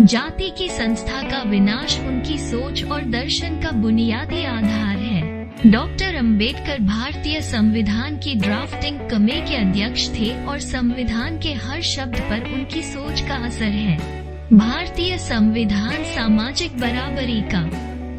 जाति की संस्था का विनाश उनकी सोच और दर्शन का बुनियादी आधार है। डॉक्टर अंबेडकर भारतीय संविधान की ड्राफ्टिंग कमेटी के अध्यक्ष थे और संविधान के हर शब्द पर उनकी सोच का असर है। भारतीय संविधान सामाजिक बराबरी का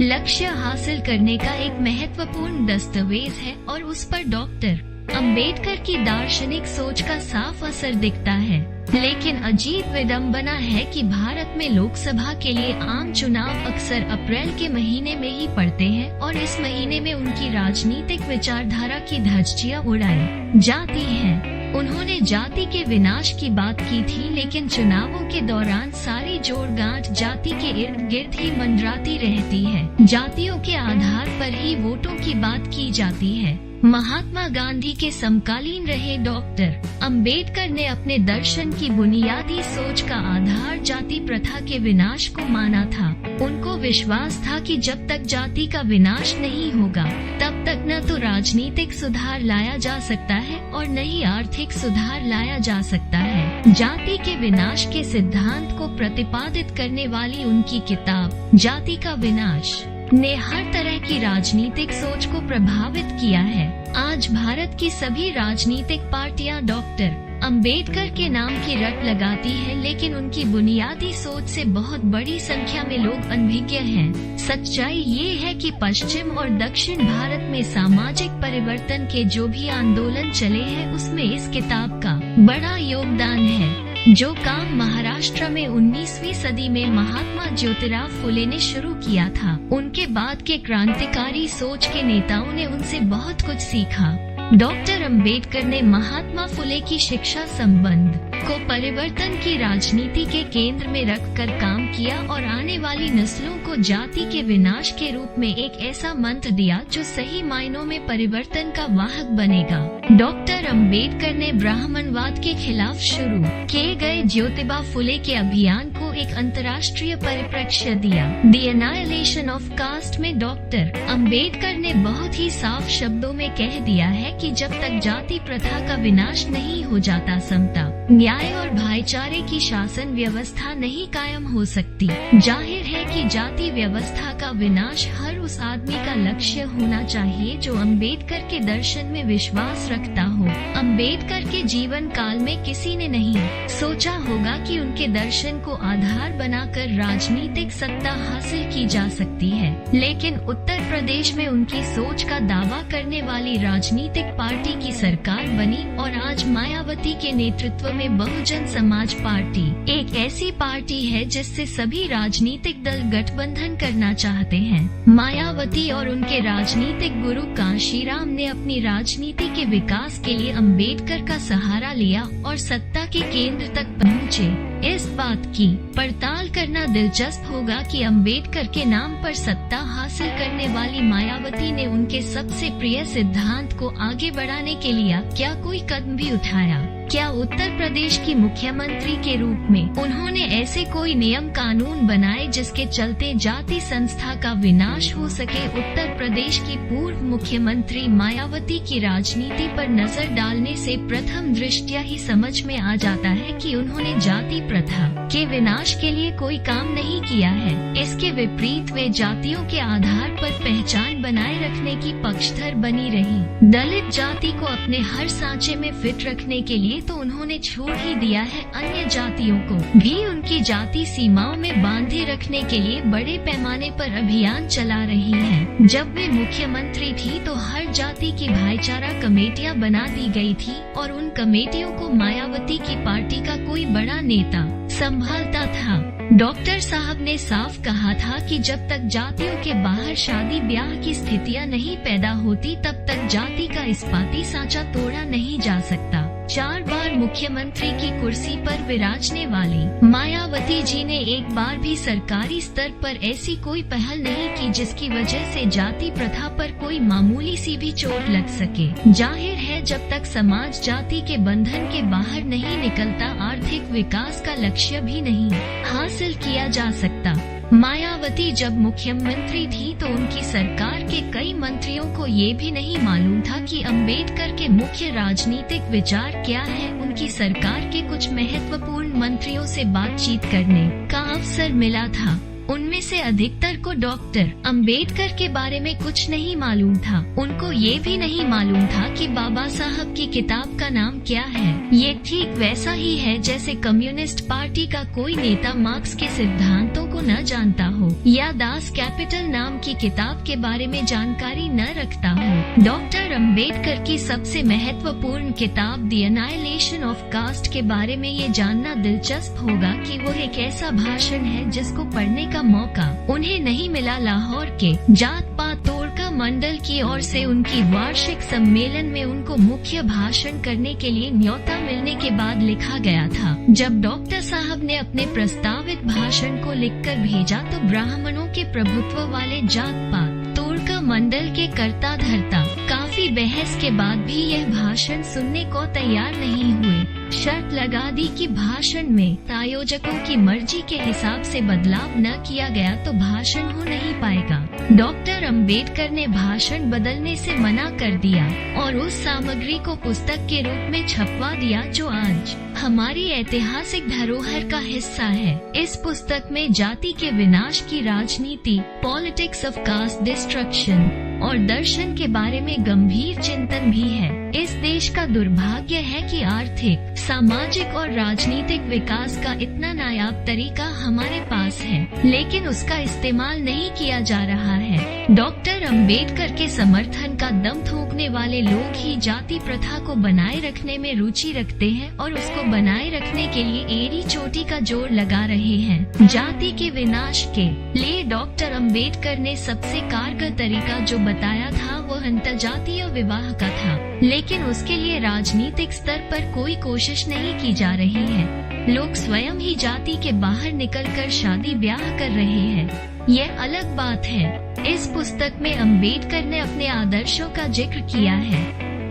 लक्ष्य हासिल करने का एक महत्वपूर्ण दस्तावेज है और उस पर डॉक्टर अंबेडकर की दार्शनिक सोच का साफ असर दिखता है। लेकिन अजीब विडंबना है कि भारत में लोकसभा के लिए आम चुनाव अक्सर अप्रैल के महीने में ही पड़ते हैं और इस महीने में उनकी राजनीतिक विचारधारा की धज्जियां उड़ाई जाती हैं। उन्होंने जाति के विनाश की बात की थी, लेकिन चुनावों के दौरान सारी जोड़-गांठ जाति के इर्द गिर्द ही मंडराती रहती है। जातियों के आधार पर ही वोटों की बात की जाती है। महात्मा गांधी के समकालीन रहे डॉक्टर अंबेडकर ने अपने दर्शन की बुनियादी सोच का आधार जाति प्रथा के विनाश को माना था। उनको विश्वास था कि जब तक जाति का विनाश नहीं होगा तब तक न तो राजनीतिक सुधार लाया जा सकता है और न ही आर्थिक सुधार लाया जा सकता है। जाति के विनाश के सिद्धांत को प्रतिपादित करने वाली उनकी किताब जाति का विनाश ने हर तरह की राजनीतिक सोच को प्रभावित किया है। आज भारत की सभी राजनीतिक पार्टियां डॉक्टर अंबेडकर के नाम की रट लगाती है, लेकिन उनकी बुनियादी सोच से बहुत बड़ी संख्या में लोग अनभिज्ञ हैं। सच्चाई ये है कि पश्चिम और दक्षिण भारत में सामाजिक परिवर्तन के जो भी आंदोलन चले हैं उसमें इस किताब का बड़ा योगदान है। जो काम महाराष्ट्र में 19वीं सदी में महात्मा ज्योतिराव फुले ने शुरू किया था, उनके बाद के क्रांतिकारी सोच के नेताओं ने उनसे बहुत कुछ सीखा। डॉक्टर अंबेडकर ने महात्मा फुले की शिक्षा संबंध को परिवर्तन की राजनीति के केंद्र में रखकर काम किया और आने वाली नस्लों को जाति के विनाश के रूप में एक ऐसा मंत्र दिया जो सही मायनों में परिवर्तन का वाहक बनेगा। डॉक्टर अंबेडकर ने ब्राह्मणवाद के खिलाफ शुरू किए गए ज्योतिबा फुले के अभियान को एक अंतर्राष्ट्रीय परिप्रेक्ष्य दिया। द एनाइलेशन ऑफ कास्ट में डॉक्टर अंबेडकर ने बहुत ही साफ शब्दों में कह दिया है कि जब तक जाति प्रथा का विनाश नहीं हो जाता समता, न्याय और भाईचारे की शासन व्यवस्था नहीं कायम हो सकती। जाहिर है कि जाति व्यवस्था का विनाश हर उस आदमी का लक्ष्य होना चाहिए जो अंबेडकर के दर्शन में विश्वास रखता हो। अंबेडकर के जीवन काल में किसी ने नहीं सोचा होगा कि उनके दर्शन को आधार बनाकर राजनीतिक सत्ता हासिल की जा सकती है, लेकिन उत्तर प्रदेश में उनकी सोच का दावा करने वाली राजनीतिक पार्टी की सरकार बनी और आज मायावती के नेतृत्व में बहुजन समाज पार्टी एक ऐसी पार्टी है जिससे सभी राजनीतिक दल गठबंधन करना चाहते हैं। मायावती और उनके राजनीतिक गुरु कांशीराम ने अपनी राजनीति के विकास के लिए अंबेडकर का सहारा लिया और सत्ता के केंद्र तक पहुँचे। इस बात की पड़ताल करना दिलचस्प होगा कि अंबेडकर के नाम पर सत्ता हासिल करने वाली मायावती ने उनके सबसे प्रिय सिद्धांत को आगे बढ़ाने के लिए क्या कोई कदम भी उठाया? क्या उत्तर प्रदेश की मुख्यमंत्री के रूप में उन्होंने ऐसे कोई नियम कानून बनाए जिसके चलते जाति संस्था का विनाश हो सके? उत्तर प्रदेश की पूर्व मुख्यमंत्री मायावती की राजनीति पर नजर डालने से प्रथम दृष्टया ही समझ में आ जाता है कि उन्होंने जाति प्रथा के विनाश के लिए कोई काम नहीं किया है। इसके विपरीत वे जातियों के आधार पर पहचान बनाए रखने की पक्षधर बनी रही। दलित जाति को अपने हर सांचे में फिट रखने के लिए तो उन्होंने छोड़ ही दिया है, अन्य जातियों को भी उनकी जाति सीमाओं में बांधे रखने के लिए बड़े पैमाने पर अभियान चला रही हैं। जब वे मुख्यमंत्री थी तो हर जाति की भाईचारा कमेटियां बना दी गई थी और उन कमेटियों को मायावती की पार्टी का कोई बड़ा नेता संभालता था। डॉक्टर साहब ने साफ कहा था कि जब तक जातियों के बाहर शादी ब्याह की स्थितियां नहीं पैदा होती तब तक जाति का इस्पाती सांचा तोड़ा नहीं जा सकता। 4 बार मुख्यमंत्री की कुर्सी पर विराजने वाली मायावती जी ने एक बार भी सरकारी स्तर पर ऐसी कोई पहल नहीं की जिसकी वजह से जाति प्रथा पर कोई मामूली सी भी चोट लग सके। जाहिर है जब तक समाज जाति के बंधन के बाहर नहीं निकलता आर्थिक विकास का लक्ष्य भी नहीं हासिल किया जा सकता। मायावती जब मुख्यमंत्री थी तो उनकी सरकार के कई मंत्रियों को ये भी नहीं मालूम था कि अंबेडकर के मुख्य राजनीतिक विचार क्या है। उनकी की सरकार के कुछ महत्वपूर्ण मंत्रियों से बातचीत करने का अवसर मिला था। उनमें से अधिकतर को डॉक्टर अंबेडकर के बारे में कुछ नहीं मालूम था। उनको ये भी नहीं मालूम था कि बाबा साहब की किताब का नाम क्या है। ये ठीक वैसा ही है जैसे कम्युनिस्ट पार्टी का कोई नेता मार्क्स के सिद्धांतों को न जानता हो या दास कैपिटल नाम की किताब के बारे में जानकारी न रखता हो। डॉक्टर अंबेडकर की सबसे महत्वपूर्ण किताब द एनाइलेशन ऑफ कास्ट के बारे में ये जानना दिलचस्प होगा कि वो एक ऐसा भाषण है जिसको पढ़ने का मौका उन्हें नहीं मिला। लाहौर के जात पात तोड़का मंडल की ओर से उनकी वार्षिक सम्मेलन में उनको मुख्य भाषण करने के लिए न्योता मिलने के बाद लिखा गया था। जब डॉक्टर साहब ने अपने प्रस्तावित भाषण को लिखकर भेजा तो ब्राह्मणों के प्रभुत्व वाले जात पात तोड़का मंडल के कर्ता धर्ता काफी बहस के बाद भी यह भाषण सुनने को तैयार नहीं हुए। शर्त लगा दी कि भाषण में आयोजकों की मर्जी के हिसाब से बदलाव न किया गया तो भाषण हो नहीं पाएगा। डॉक्टर अंबेडकर ने भाषण बदलने से मना कर दिया और उस सामग्री को पुस्तक के रूप में छपवा दिया जो आज हमारी ऐतिहासिक धरोहर का हिस्सा है। इस पुस्तक में जाति के विनाश की राजनीति, पॉलिटिक्स ऑफ कास्ट डिस्ट्रक्शन और दर्शन के बारे में गंभीर चिंतन भी है। इस देश का दुर्भाग्य है कि आर्थिक, सामाजिक और राजनीतिक विकास का इतना नायाब तरीका हमारे पास है, लेकिन उसका इस्तेमाल नहीं किया जा रहा है। डॉक्टर अंबेडकर के समर्थन का दम थूकने वाले लोग ही जाति प्रथा को बनाए रखने में रुचि रखते हैं और उसको बनाए रखने के लिए एड़ी चोटी का जोर लगा रहे हैं। जाति के विनाश के लिए डॉक्टर अंबेडकर ने सबसे कारगर तरीका जो बताया था वो अंतर्जातीय विवाह का था, लेकिन उसके लिए राजनीतिक स्तर पर कोई कोशिश नहीं की जा रही है। लोग स्वयं ही जाति के बाहर निकलकर शादी ब्याह कर रहे हैं। यह अलग बात है। इस पुस्तक में अंबेडकर ने अपने आदर्शों का जिक्र किया है।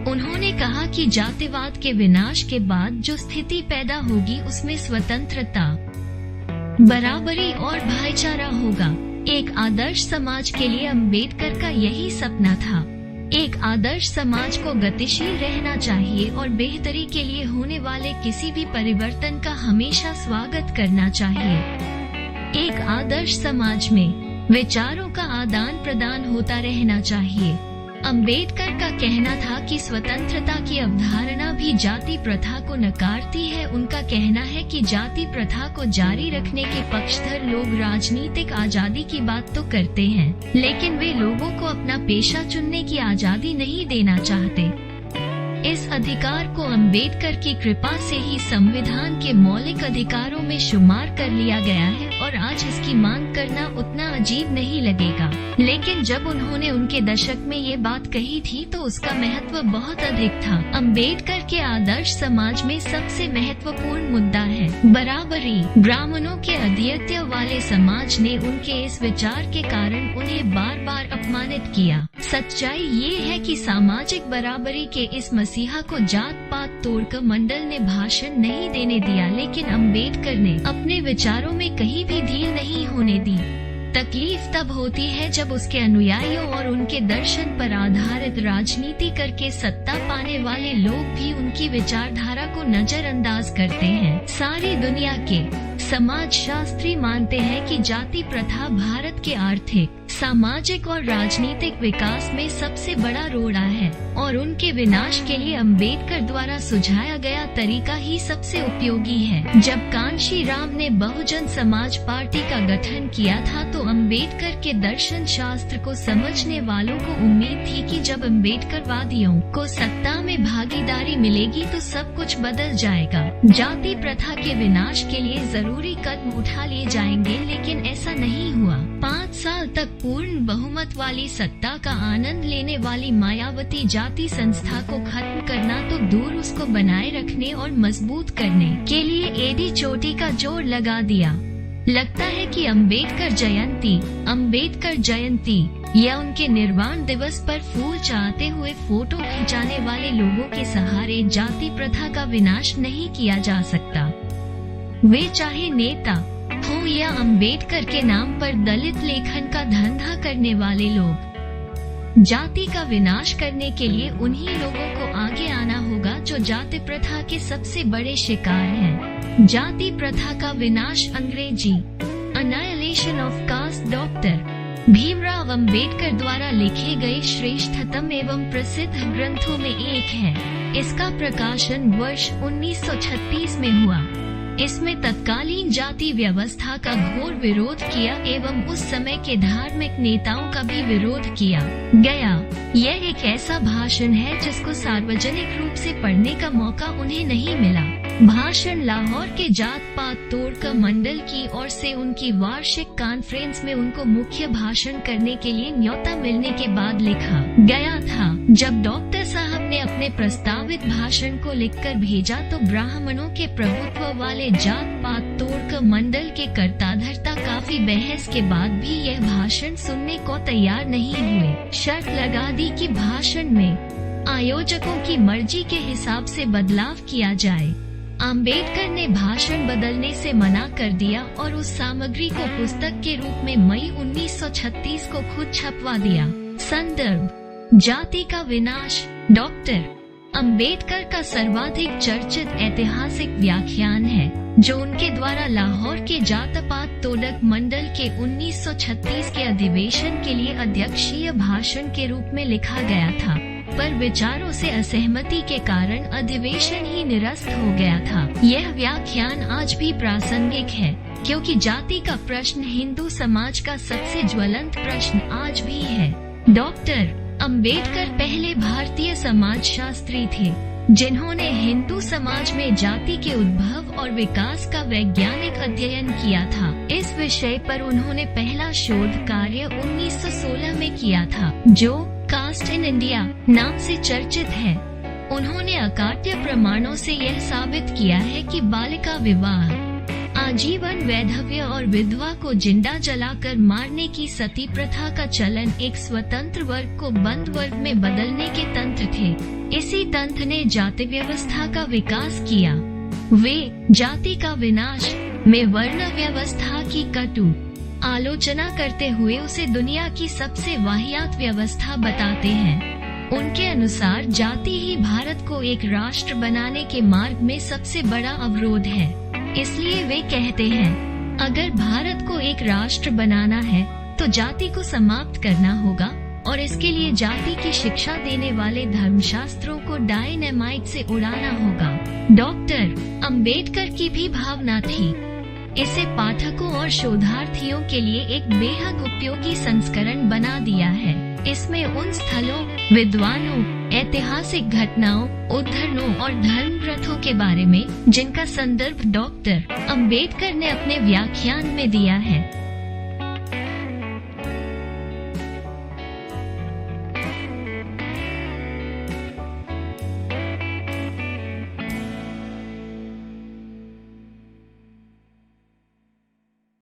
उन्होंने कहा कि जातिवाद के विनाश के बाद जो स्थिति पैदा होगी उसमें स्वतंत्रता, बराबरी और भाईचारा होगा। एक आदर्श समाज के लिए अंबेडकर का यही सपना था। एक आदर्श समाज को गतिशील रहना चाहिए और बेहतरी के लिए होने वाले किसी भी परिवर्तन का हमेशा स्वागत करना चाहिए। एक आदर्श समाज में विचारों का आदान प्रदान होता रहना चाहिए। अंबेडकर का कहना था कि स्वतंत्रता की अवधारणा भी जाति प्रथा को नकारती है। उनका कहना है कि जाति प्रथा को जारी रखने के पक्षधर लोग राजनीतिक आजादी की बात तो करते हैं, लेकिन वे लोगों को अपना पेशा चुनने की आजादी नहीं देना चाहते। इस अधिकार को अंबेडकर की कृपा से ही संविधान के मौलिक अधिकारों में शुमार कर लिया गया है और आज इसकी मांग करना उतना अजीब नहीं लगेगा, लेकिन जब उन्होंने उनके दशक में ये बात कही थी तो उसका महत्व बहुत अधिक था। अंबेडकर के आदर्श समाज में सबसे महत्वपूर्ण मुद्दा है बराबरी। ब्राह्मणों के आधिपत्य वाले समाज ने उनके इस विचार के कारण उन्हें बार बार अपमानित किया। सच्चाई ये है कि सामाजिक बराबरी के इस मसीहा को जात पात तोड़कर मंडल ने भाषण नहीं देने दिया, लेकिन अंबेडकर ने अपने विचारों में कहीं भी ढील नहीं होने दी। तकलीफ तब होती है जब उसके अनुयायियों और उनके दर्शन पर आधारित राजनीति करके सत्ता पाने वाले लोग भी उनकी विचारधारा को नजरअंदाज करते हैं। सारी दुनिया के समाज शास्त्री मानते हैं कि जाति प्रथा भारत के आर्थिक, सामाजिक और राजनीतिक विकास में सबसे बड़ा रोड़ा है और उनके विनाश के लिए अंबेडकर द्वारा सुझाया गया तरीका ही सबसे उपयोगी है। जब कांशी राम ने बहुजन समाज पार्टी का गठन किया था तो अंबेडकर के दर्शन शास्त्र को समझने वालों को उम्मीद थी कि जब अंबेडकरवादियों को सत्ता में भागीदारी मिलेगी तो सब कुछ बदल जाएगा। जाति प्रथा के विनाश के लिए जरूरी कदम उठा लिए जाएंगे, लेकिन ऐसा नहीं हुआ। 5 साल तक पूर्ण बहुमत वाली सत्ता का आनंद लेने वाली मायावती जाति संस्था को खत्म करना तो दूर, उसको बनाए रखने और मजबूत करने के लिए एड़ी चोटी का जोर लगा दिया। लगता है कि अंबेडकर जयंती या उनके निर्वाण दिवस पर फूल चाहते हुए फोटो खिंचाने वाले लोगों के सहारे जाति प्रथा का विनाश नहीं किया जा सकता। वे चाहे नेता हो या अंबेडकर के नाम पर दलित लेखन का धंधा करने वाले लोग। जाति का विनाश करने के लिए उन्हीं लोगों को आगे आना होगा जो जाति प्रथा के सबसे बड़े शिकार हैं। जाति प्रथा का विनाश, अंग्रेजी annihilation of caste, doctor Bhimrao Ambedkar द्वारा लिखे गए श्रेष्ठतम एवं प्रसिद्ध ग्रंथों में एक है। इसका प्रकाशन वर्ष 1936 में हुआ। इसमें तत्कालीन जाति व्यवस्था का घोर विरोध किया एवं उस समय के धार्मिक नेताओं का भी विरोध किया गया। यह एक ऐसा भाषण है जिसको सार्वजनिक रूप से पढ़ने का मौका उन्हें नहीं मिला। भाषण लाहौर के जात पात तोड़कर मंडल की ओर से उनकी वार्षिक कॉन्फ्रेंस में उनको मुख्य भाषण करने के लिए न्योता मिलने के बाद लिखा गया था। जब डॉक्टर साहब ने अपने प्रस्तावित भाषण को लिखकर भेजा तो ब्राह्मणों के प्रभुत्व वाले जात पात तोड़कर मंडल के कर्ताधर्ता काफी बहस के बाद भी यह भाषण सुनने को तैयार नहीं हुए। शर्त लगा दी कि भाषण में आयोजकों की मर्जी के हिसाब से बदलाव किया जाए। अंबेडकर ने भाषण बदलने से मना कर दिया और उस सामग्री को पुस्तक के रूप में मई 1936 को खुद छपवा दिया। संदर्भ जाति का विनाश, डॉक्टर अंबेडकर का सर्वाधिक चर्चित ऐतिहासिक व्याख्यान है जो उनके द्वारा लाहौर के जात पात तोड़क मंडल के 1936 के अधिवेशन के लिए अध्यक्षीय भाषण के रूप में लिखा गया था, पर विचारों से असहमति के कारण अधिवेशन ही निरस्त हो गया था। यह व्याख्यान आज भी प्रासंगिक है क्योंकि जाति का प्रश्न हिंदू समाज का सबसे ज्वलंत प्रश्न आज भी है। डॉक्टर अंबेडकर पहले भारतीय समाजशास्त्री थे जिन्होंने हिंदू समाज में जाति के उद्भव और विकास का वैज्ञानिक अध्ययन किया था। इस विषय पर उन्होंने पहला शोध कार्य 1916 में किया था जो कास्ट इन इंडिया नाम से चर्चित है। उन्होंने अकाट्य प्रमाणों से यह साबित किया है कि बालिका विवाह, आजीवन वैधव्य और विधवा को जिंदा जलाकर मारने की सती प्रथा का चलन एक स्वतंत्र वर्ग को बंद वर्ग में बदलने के तंत्र थे। इसी तंत्र ने जाति व्यवस्था का विकास किया। वे जाति का विनाश में वर्ण व्यवस्था की कटु आलोचना करते हुए उसे दुनिया की सबसे वाहियात व्यवस्था बताते हैं। उनके अनुसार जाति ही भारत को एक राष्ट्र बनाने के मार्ग में सबसे बड़ा अवरोध है। इसलिए वे कहते हैं अगर भारत को एक राष्ट्र बनाना है तो जाति को समाप्त करना होगा और इसके लिए जाति की शिक्षा देने वाले धर्मशास्त्रों को डायनामाइट से उड़ाना होगा। डॉक्टर अंबेडकर की भी भावना थी। इसे पाठकों और शोधार्थियों के लिए एक बेहद उपयोगी संस्करण बना दिया है। इसमें उन स्थलों, विद्वानों, ऐतिहासिक घटनाओं, उद्धरणों और धर्म ग्रंथों के बारे में जिनका संदर्भ डॉक्टर अंबेडकर ने अपने व्याख्यान में दिया है।